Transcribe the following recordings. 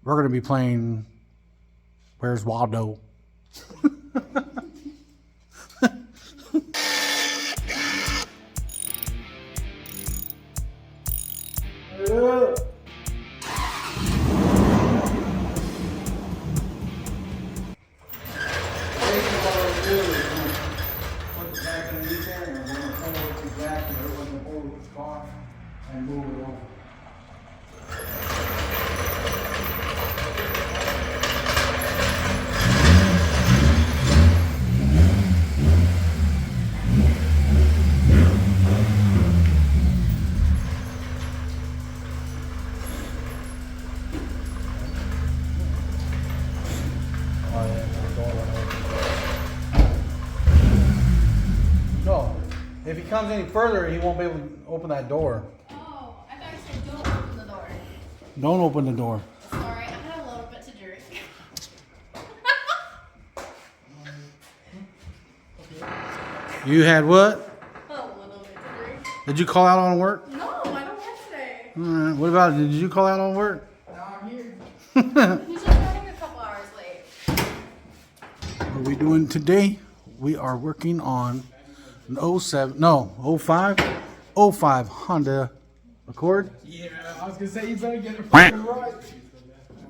We're going to be playing Where's Waldo? And move it over. No, if he comes any further, he won't be able to open that door. Oh, I thought you said don't open the door. Don't open the door. Sorry, I had a little bit to drink. You had what? A little bit to drink. Did you call out on work? No, I don't work today. All right. What about, did you call out on work? No, I'm here. He's just running a couple hours late. What are we doing today? We are working on an 05 Honda Accord. Yeah, I was gonna say you better get it fucking right.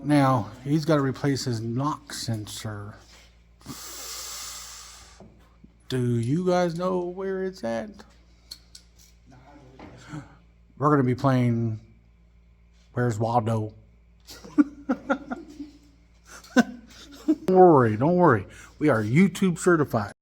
Now, he's got to replace his knock sensor. Do you guys know where it's at? We're going to be playing Where's Waldo? Don't worry. We are YouTube certified.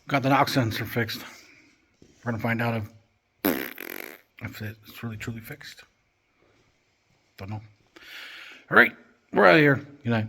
Got the knock sensor fixed. We're gonna find out if it's really truly fixed. Don't know. All right, we're out of here. Good night.